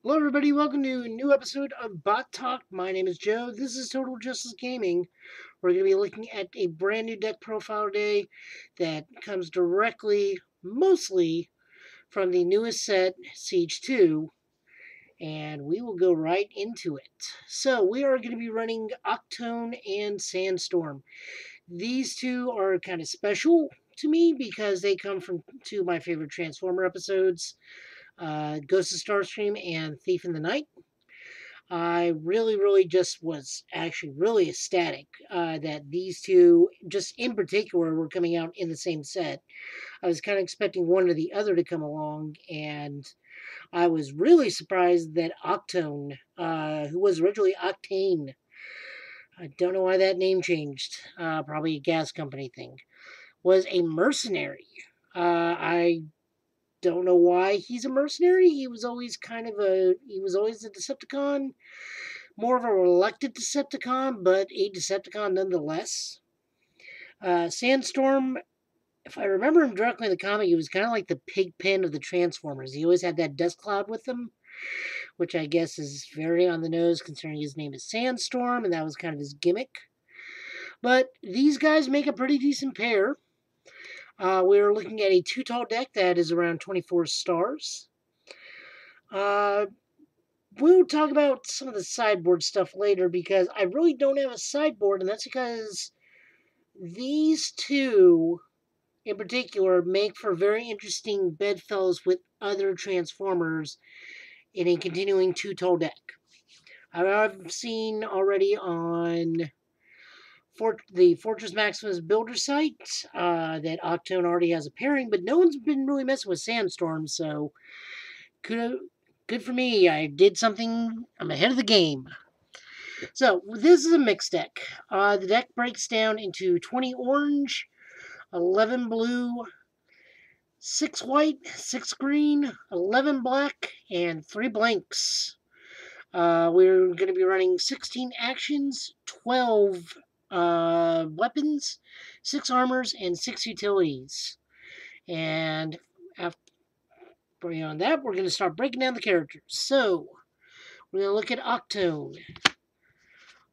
Hello, everybody. Welcome to a new episode of Bot Talk. My name is Joe. This is Total Justice Gaming. We're going to be looking at a brand new deck profile today that comes directly, mostly, from the newest set, Siege 2, and we will go right into it. So, we are going to be running Octone and Sandstorm. These two are kind of special to me because they come from two of my favorite Transformer episodes, Ghost of Starscream and Thief in the Night. I really just was actually really ecstatic that these two, just in particular, were coming out in the same set. I was kind of expecting one or the other to come along, and I was really surprised that Octone, who was originally Octane, I don't know why that name changed, probably a gas company thing, was a mercenary. I don't know why he's a mercenary. He was always a Decepticon, more of a reluctant Decepticon, but a Decepticon nonetheless. Sandstorm, if I remember him directly in the comic, he was kind of like the pigpen of the Transformers. He always had that dust cloud with him, which I guess is very on the nose considering his name is Sandstorm, and that was kind of his gimmick. But these guys make a pretty decent pair. We're looking at a 2-tall deck that is around 24 stars. We'll talk about some of the sideboard stuff later because I really don't have a sideboard, and that's because these two in particular make for very interesting bedfellows with other Transformers in a continuing 2-tall deck. I've seen already on the Fortress Maximus Builder site that Octone already has a pairing, but no one's been really messing with Sandstorm, so good for me. I did something. I'm ahead of the game. So, this is a mixed deck. The deck breaks down into 20 orange, 11 blue, 6 white, 6 green, 11 black, and 3 blanks. We're going to be running 16 actions, 12 weapons, 6 armors, and 6 utilities. And after beyond that, we're going to start breaking down the characters. So, we're going to look at Octone.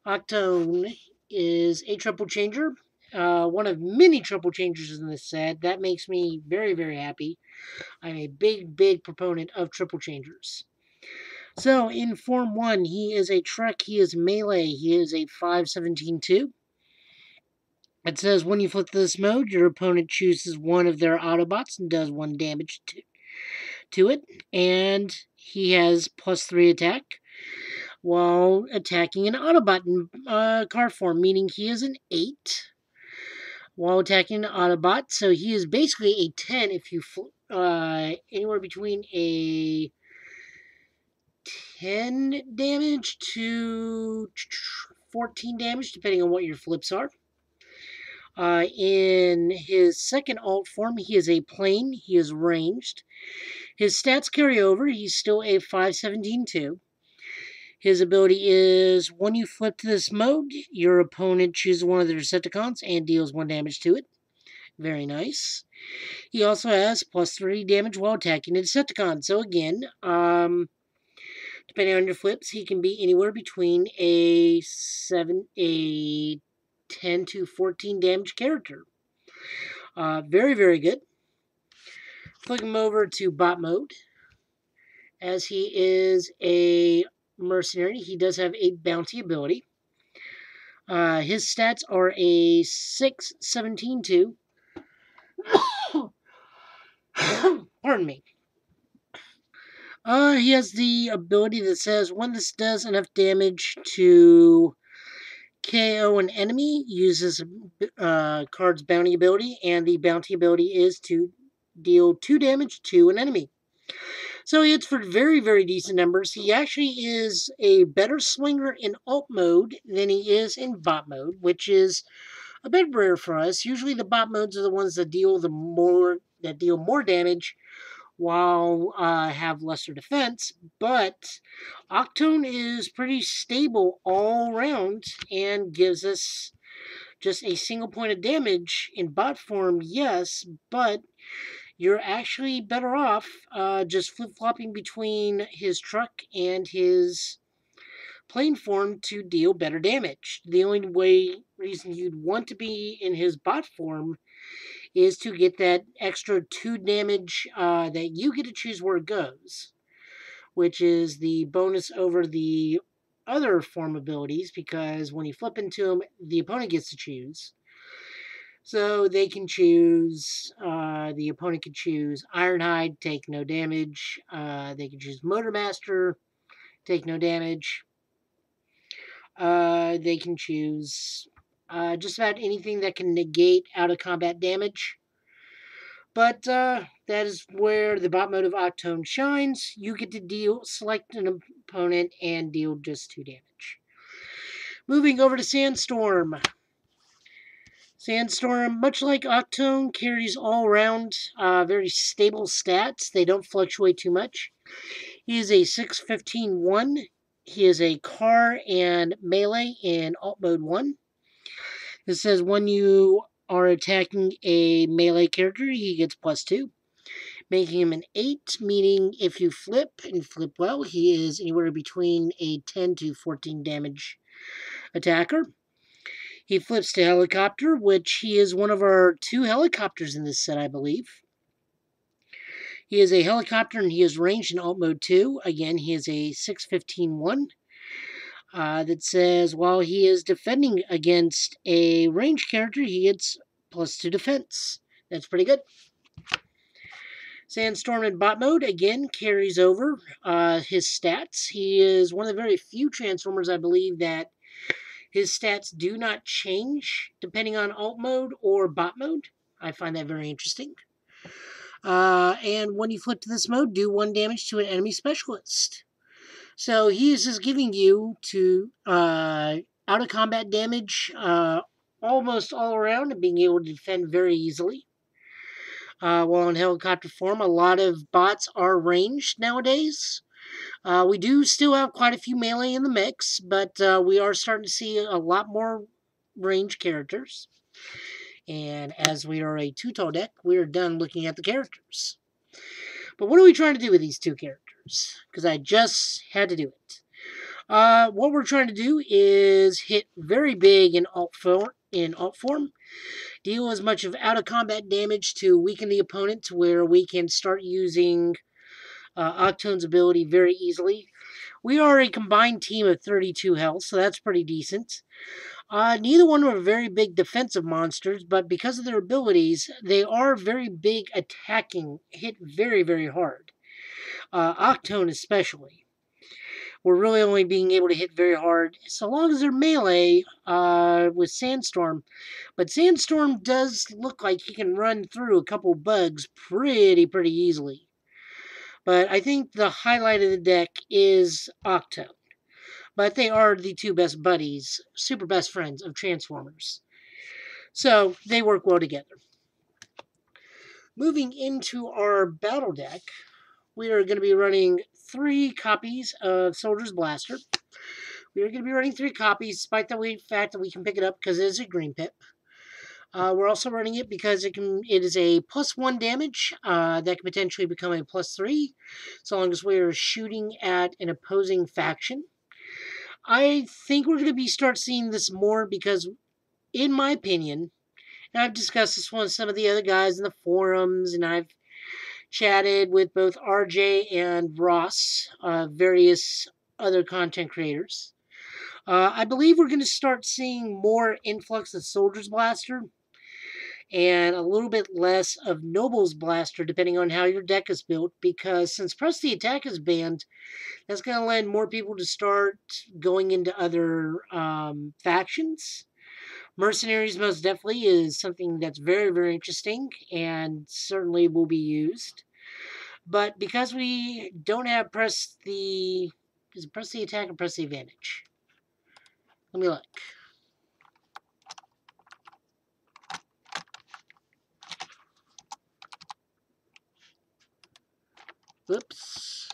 Octone is a triple changer. One of many triple changers in this set. That makes me very happy. I'm a big proponent of triple changers. So, in Form 1, he is a Trek, he is melee, he is a 5/17/2. It says when you flip this mode, your opponent chooses one of their Autobots and does 1 damage to it. And he has +3 attack while attacking an Autobot in car form, meaning he is an 8 while attacking an Autobot. So he is basically a 10 if you anywhere between a 10 damage to 14 damage, depending on what your flips are. In his second alt form, he is a plane. He is ranged. His stats carry over. He's still a 5/17/2. His ability is when you flip to this mode, your opponent chooses one of the Decepticons and deals 1 damage to it. Very nice. He also has +3 damage while attacking a Decepticon. So again, depending on your flips, he can be anywhere between a 10 to 14 damage character. Very good. Click him over to bot mode. As he is a mercenary, he does have a bounty ability. His stats are a 6/17/2. Pardon me. He has the ability that says when this does enough damage to KO an enemy, uses card's bounty ability, and the bounty ability is to deal 2 damage to an enemy. So he hits for very decent numbers. He actually is a better swinger in alt mode than he is in bot mode, which is a bit rare for us. Usually the bot modes are the ones that deal more damage while have lesser defense, but Octone is pretty stable all around and gives us just a single point of damage in bot form, yes, but you're actually better off just flip-flopping between his truck and his plane form to deal better damage. The only reason you'd want to be in his bot form is to get that extra 2 damage that you get to choose where it goes, which is the bonus over the other form abilities, because when you flip into them, the opponent gets to choose. So they can choose, the opponent can choose Ironhide, take no damage. They can choose Motormaster, take no damage. They can choose just about anything that can negate out of combat damage. But that is where the bot mode of Octone shines. You get to select an opponent and deal just 2 damage. Moving over to Sandstorm. Sandstorm, much like Octone, carries all around very stable stats. They don't fluctuate too much. He is a 6-15-1. He is a car and melee in alt mode 1. It says when you are attacking a melee character, he gets +2, making him an 8, meaning if you flip and flip well, he is anywhere between a 10 to 14 damage attacker. He flips to helicopter, which he is one of our 2 helicopters in this set, I believe. He is a helicopter and he is ranged in alt mode 2. Again, he is a 6-15-1. That says while he is defending against a ranged character, he gets +2 defense. That's pretty good. Sandstorm in bot mode, again, carries over his stats. He is one of the very few Transformers, I believe, that his stats do not change depending on alt mode or bot mode. I find that very interesting. And when you flip to this mode, do 1 damage to an enemy specialist. So he is just giving you to out of combat damage almost all around and being able to defend very easily. While in helicopter form, a lot of bots are ranged nowadays. We do still have quite a few melee in the mix, but we are starting to see a lot more ranged characters. And as we are a two-tone deck, we're done looking at the characters. But what are we trying to do with these 2 characters? Because I just had to do it. What we're trying to do is hit very big in alt form. Deal as much of out-of-combat damage to weaken the opponent to where we can start using Octone's ability very easily. We are a combined team of 32 health, so that's pretty decent. Neither one are very big defensive monsters, but because of their abilities, they are very big attacking, hit very, very hard. Octone especially. We're really only being able to hit very hard so long as they're melee with Sandstorm. But Sandstorm does look like he can run through a couple bugs pretty easily. But I think the highlight of the deck is Octone. But they are the 2 best buddies, super best friends of Transformers. So they work well together. Moving into our battle deck, we are going to be running 3 copies of Soldier's Blaster. We are going to be running 3 copies, despite the fact that we can pick it up because it is a green pip. We're also running it because it is a +1 damage that can potentially become a +3, so long as we are shooting at an opposing faction. I think we're going to start seeing this more because, in my opinion, and I've discussed this one with some of the other guys in the forums, and I've chatted with both RJ and Ross, various other content creators. I believe we're going to start seeing more influx of Soldier's Blaster and a little bit less of Noble's Blaster, depending on how your deck is built, because since Press the Attack is banned, that's going to lend more people to start going into other factions. Mercenaries most definitely is something that's very interesting and certainly will be used. But because we don't have is it Press the Attack or Press the Advantage? Let me look. Whoops.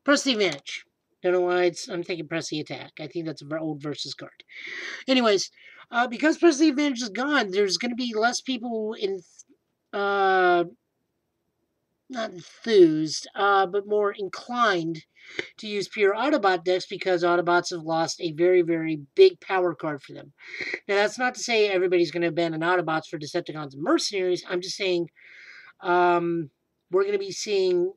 Press the Advantage. Don't know why I'm thinking Press the Attack. I think that's an old versus card. Anyways, because Press the Advantage is gone, there's going to be less people not enthused, but more inclined to use pure Autobot decks because Autobots have lost a very, very big power card for them. Now, that's not to say everybody's going to abandon Autobots for Decepticons and Mercenaries. I'm just saying we're going to be seeing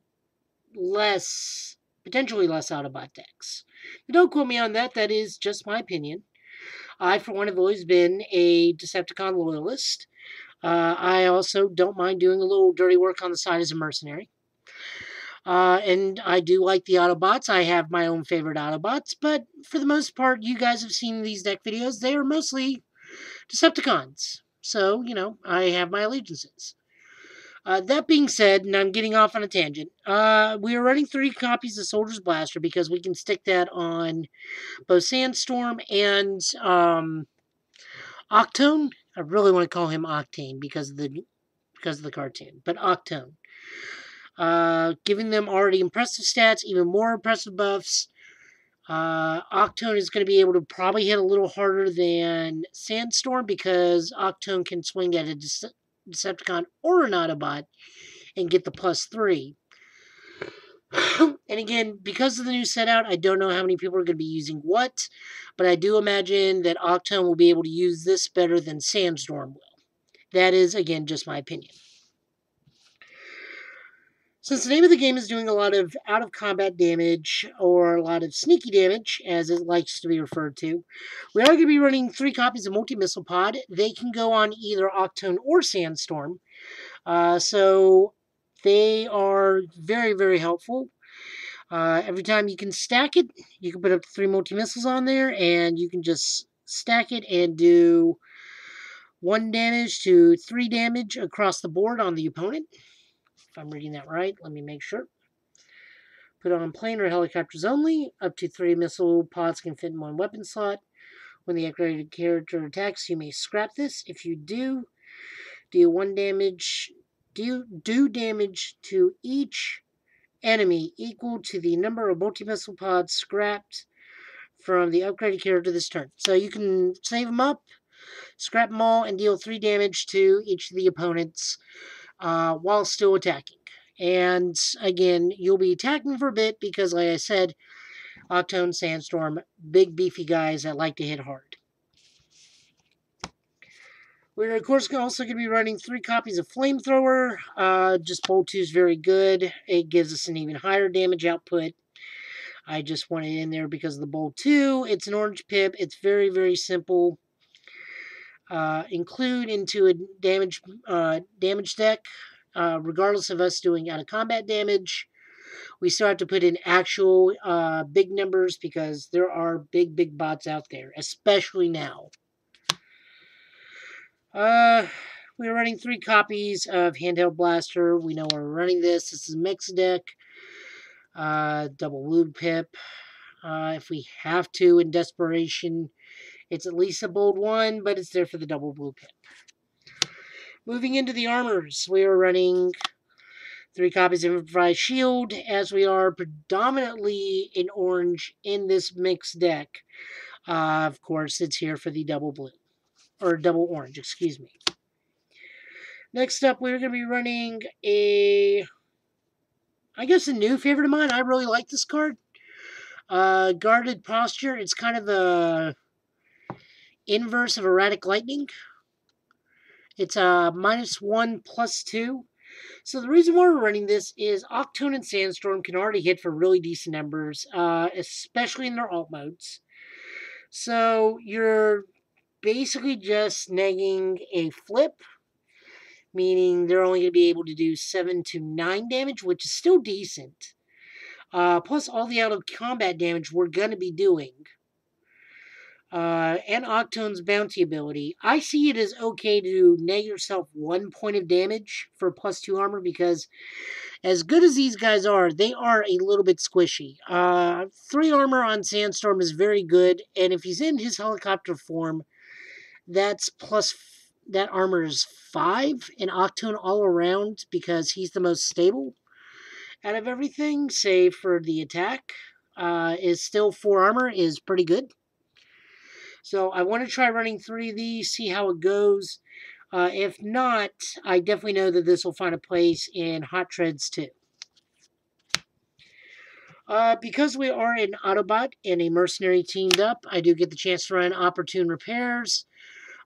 potentially less Autobot decks. But don't quote me on that. That is just my opinion. I, for one, have always been a Decepticon loyalist. I also don't mind doing a little dirty work on the side as a mercenary. And I do like the Autobots. I have my own favorite Autobots, but for the most part, you guys have seen these deck videos. They are mostly Decepticons. So, I have my allegiances. That being said, and I'm getting off on a tangent, we are running 3 copies of Soldier's Blaster because we can stick that on both Sandstorm and Octone. I really want to call him Octane because of the cartoon, but Octone. Giving them already impressive stats, even more impressive buffs. Octone is going to be able to probably hit a little harder than Sandstorm because Octone can swing at a Decepticon or an Autobot and get the +3. And again, because of the new set out, I don't know how many people are going to be using what, but I do imagine that Octone will be able to use this better than Sandstorm will. That is, again, just my opinion. Since the name of the game is doing a lot of out-of-combat damage, or a lot of sneaky damage, as it likes to be referred to, we are going to be running 3 copies of Multi-Missile Pod. They can go on either Octone or Sandstorm. So they are very, very helpful. Every time you can stack it, you can put up to 3 multi-missiles on there, and you can just stack it and do 1 damage to 3 damage across the board on the opponent. If I'm reading that right, let me make sure. Put on plane or helicopters only. Up to 3 missile pods can fit in 1 weapon slot. When the upgraded character attacks, you may scrap this. If you do, deal 1 damage. Do damage to each enemy equal to the number of multi-missile pods scrapped from the upgraded character this turn. So you can save them up, scrap them all, and deal 3 damage to each of the opponents while still attacking. And again, you'll be attacking for a bit because, like I said, Octone, Sandstorm, big beefy guys that like to hit hard. We're, of course, also going to be running 3 copies of Flamethrower. Just Bolt 2 is very good. It gives us an even higher damage output. I just want it in there because of the Bolt 2. It's an orange pip. It's very, very simple. Include into a damage deck, regardless of us doing out-of-combat damage. We still have to put in actual big numbers because there are big, big bots out there, especially now. We're running 3 copies of Handheld Blaster. We know we're running this. This is a mixed deck. Double Wound Pip. If we have to, in desperation, it's at least a bold 1, but it's there for the double blue pip. Moving into the armors, we are running 3 copies of Improvised Shield, as we are predominantly in orange in this mixed deck. Of course, it's here for the double blue. Or double orange, excuse me. Next up, we're going to be running a new favorite of mine. I really like this card. Guarded Posture. It's kind of the inverse of Erratic Lightning. It's a -1/+2. So the reason why we're running this is Octone and Sandstorm can already hit for really decent numbers, especially in their alt modes. So you're basically just snagging a flip, meaning they're only going to be able to do 7 to 9 damage, which is still decent. Plus all the out-of-combat damage we're going to be doing. And Octone's bounty ability. I see it as okay to neg yourself 1 point of damage for +2 armor because as good as these guys are, they are a little bit squishy. 3 armor on Sandstorm is very good, and if he's in his helicopter form, that armor is 5 in Octone all around because he's the most stable out of everything, save for the attack. Is still 4 armor is pretty good. So I want to try running 3 of these, see how it goes. If not, I definitely know that this will find a place in Hot Treads too. Because we are an Autobot and a mercenary teamed up, I do get the chance to run opportune repairs.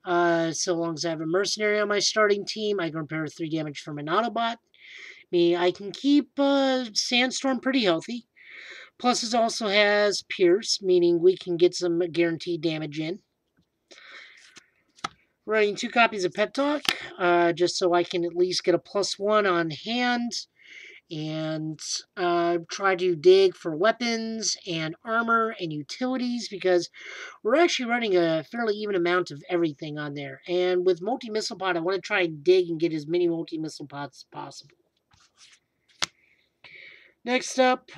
So long as I have a mercenary on my starting team, I can repair 3 damage from an Autobot. I can keep Sandstorm pretty healthy. Plus, it also has Pierce, meaning we can get some guaranteed damage in. Running 2 copies of Pep Talk, just so I can at least get a +1 on hand. And try to dig for weapons and armor and utilities, because we're actually running a fairly even amount of everything on there. And with multi-missile pod, I want to try and dig and get as many multi-missile pods as possible. Next up,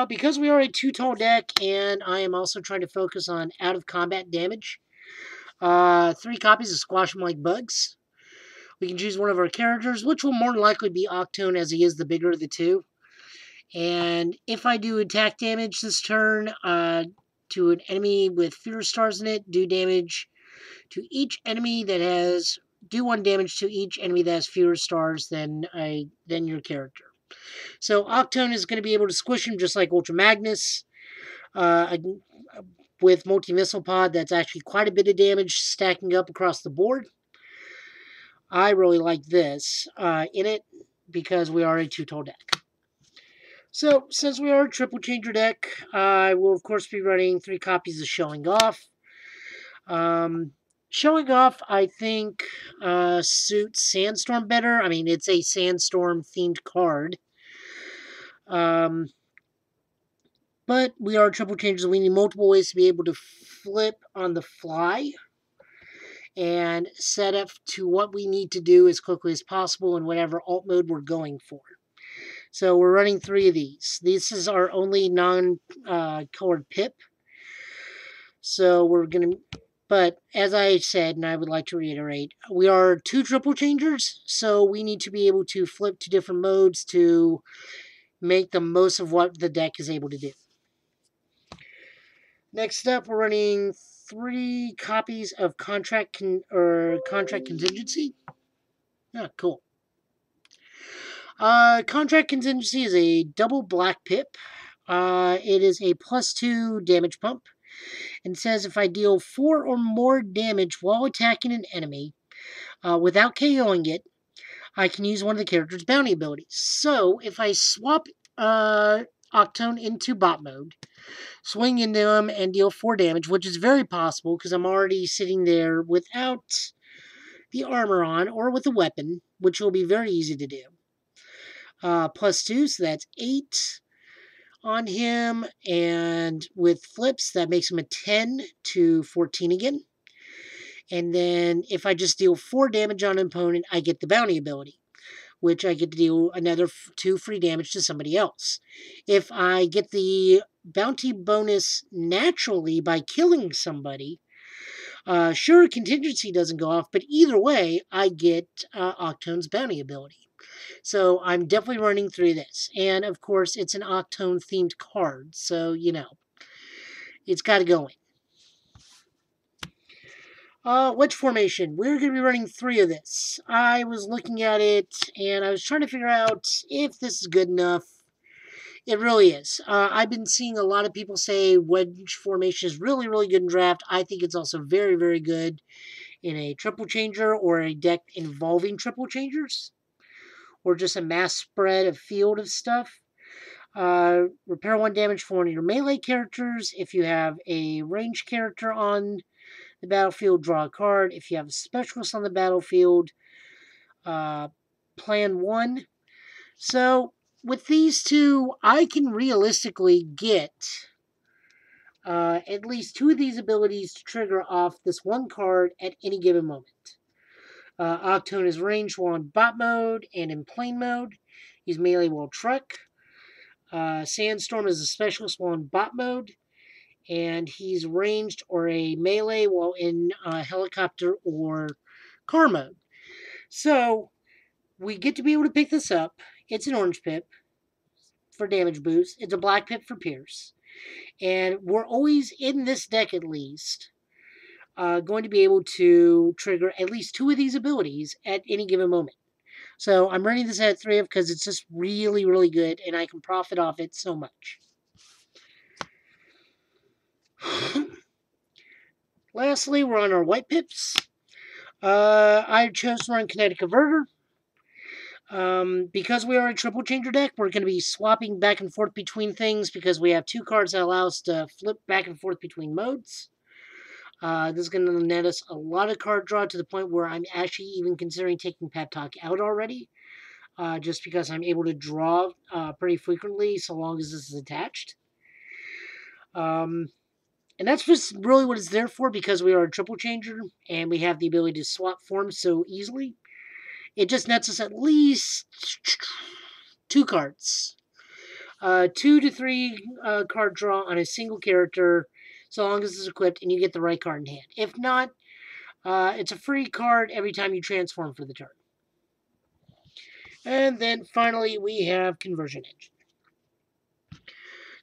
because we are a 2-tall deck, and I am also trying to focus on out-of-combat damage, 3 copies of Squash 'em Like Bugs. We can choose one of our characters, which will more than likely be Octone, as he is the bigger of the two. And if I do attack damage this turn to an enemy with fewer stars in it, do damage to each enemy that has... Do 1 damage to each enemy that has fewer stars than your character. So Octone is going to be able to squish him just like Ultra Magnus. With multi-missile pod, that's actually quite a bit of damage stacking up across the board. I really like this in it because we are a 2-tall deck. So, since we are a triple changer deck, I will of course be running 3 copies of Showing Off. Showing Off, I think, suits Sandstorm better. I mean, it's a Sandstorm themed card. But we are triple changers. We need multiple ways to be able to flip on the fly and set up to what we need to do as quickly as possible in whatever alt mode we're going for. So we're running 3 of these. This is our only non-colored pip. So we're going to... But as I said, and I would like to reiterate, we are 2 triple changers, so we need to be able to flip to different modes to make the most of what the deck is able to do. Next up, we're running 3 copies of Contract Contingency. Ah, cool. Contract Contingency is a double black pip. It is a +2 damage pump. And says if I deal 4 or more damage while attacking an enemy without KOing it, I can use one of the character's bounty abilities. So if I swap Octone into bot mode, swing into him and deal 4 damage, which is very possible because I'm already sitting there without the armor on or with a weapon, which will be very easy to do. +2, so that's 8 on him, and with flips, that makes him a 10 to 14 again. And then if I just deal 4 damage on an opponent, I get the bounty ability, which I get to deal another 2 free damage to somebody else. If I get the bounty bonus naturally by killing somebody, sure, contingency doesn't go off, but either way, I get Octone's bounty ability. So I'm definitely running through this. And of course, it's an Octone themed card, so you know, it's got to go in. Which formation? We're going to be running 3 of this. I was looking at it, and I was trying to figure out if this is good enough. It really is. I've been seeing a lot of people say wedge formation is really, really good in draft. I think it's also very, very good in a triple changer or a deck involving triple changers, or just a mass spread of field of stuff. Repair 1 damage for one of your melee characters. If you have a ranged character on the battlefield, draw a card. If you have a specialist on the battlefield, plan 1. So with these 2, I can realistically get at least 2 of these abilities to trigger off this 1 card at any given moment. Octone is ranged while in bot mode and in plane mode. He's melee while truck. Sandstorm is a specialist while in bot mode, and he's ranged or a melee while in helicopter or car mode. So we get to be able to pick this up. It's an orange pip for damage boost. It's a black pip for Pierce. And we're always, in this deck at least, going to be able to trigger at least 2 of these abilities at any given moment. So I'm running this at 3 of because it's just really, really good, and I can profit off it so much. Lastly, we're on our white pips. I chose to run Kinetic Converter. Because we are a triple changer deck, we're going to be swapping back and forth between things because we have 2 cards that allow us to flip back and forth between modes. This is going to net us a lot of card draw to the point where I'm actually even considering taking Pep Talk out already. Just because I'm able to draw pretty frequently so long as this is attached. And that's just really what it's there for because we are a triple changer and we have the ability to swap forms so easily. It just nets us at least 2 cards. 2 to 3 card draw on a single character so long as it's equipped and you get the right card in hand. If not, it's a free card every time you transform for the turn. And then finally we have Conversion Engine.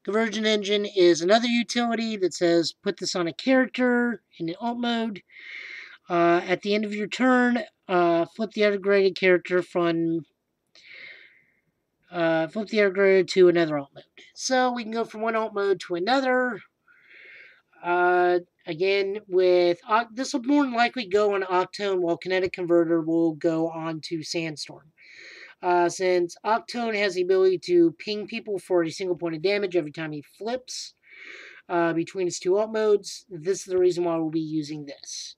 Conversion Engine is another utility that says put this on a character in the alt mode. At the end of your turn, flip the upgraded character from flip the upgraded to another alt mode. So we can go from one alt mode to another. Again, with this will more than likely go on Octone, while Kinetic Converter will go on to Sandstorm. Since Octone has the ability to ping people for a single point of damage every time he flips between his 2 alt modes, this is the reason why we'll be using this.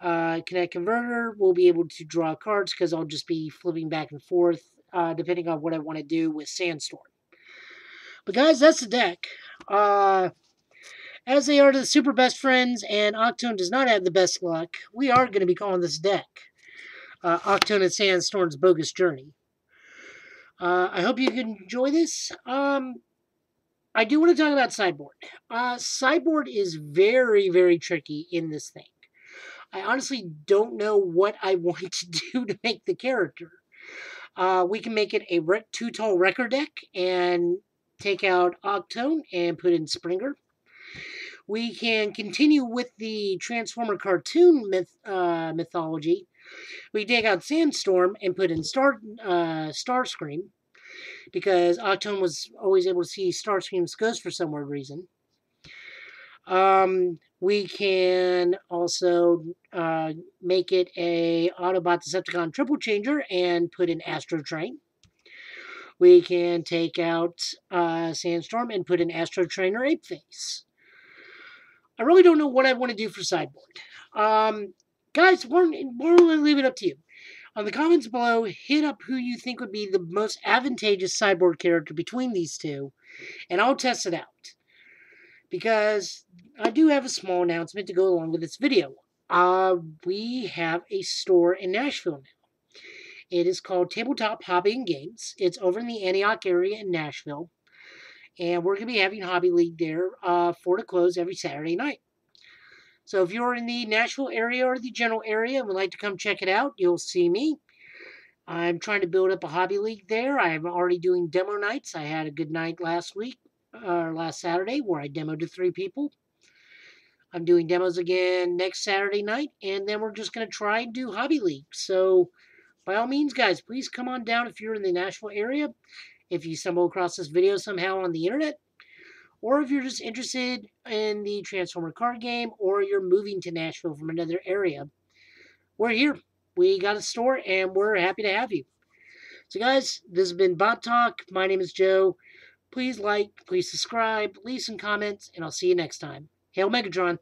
Kinetic Converter will be able to draw cards because I'll just be flipping back and forth depending on what I want to do with Sandstorm. But guys, that's the deck. As they are the super best friends, and Octone does not have the best luck, we are going to be calling this deck Octone and Sandstorm's Bogus Journey. I hope you can enjoy this. I do want to talk about sideboard. Sideboard is very, very tricky in this thing. I honestly don't know what I want to do to make the character. We can make it a 2-tall Wrecker deck and take out Octone and put in Springer. We can continue with the Transformer cartoon mythology. We take out Sandstorm and put in Starscream, because Octone was always able to see Starscream's ghost for some weird reason. We can also make it a Autobot Decepticon triple changer and put in Astro Train. We can take out Sandstorm and put in Astro Trainer Ape Face. I really don't know what I want to do for sideboard. Guys, we're going to leave it up to you. On the comments below, hit up who you think would be the most advantageous sideboard character between these two, and I'll test it out. Because I do have a small announcement to go along with this video. We have a store in Nashville now. It is called Tabletop Hobby and Games. It's over in the Antioch area in Nashville. And we're going to be having Hobby League there 4 to close every Saturday night. So if you're in the Nashville area or the general area and would like to come check it out, you'll see me. I'm trying to build up a Hobby League there. I'm already doing demo nights. I had a good night last Saturday, where I demoed to 3 people. I'm doing demos again next Saturday night, and then we're just going to try and do Hobby League. So by all means, guys, please come on down if you're in the Nashville area. If you stumble across this video somehow on the internet, or if you're just interested in the Transformer card game, or you're moving to Nashville from another area, we're here. We got a store, and we're happy to have you. So guys, this has been Bot Talk. My name is Joe. Please like, please subscribe, leave some comments, and I'll see you next time. Hail Megatron!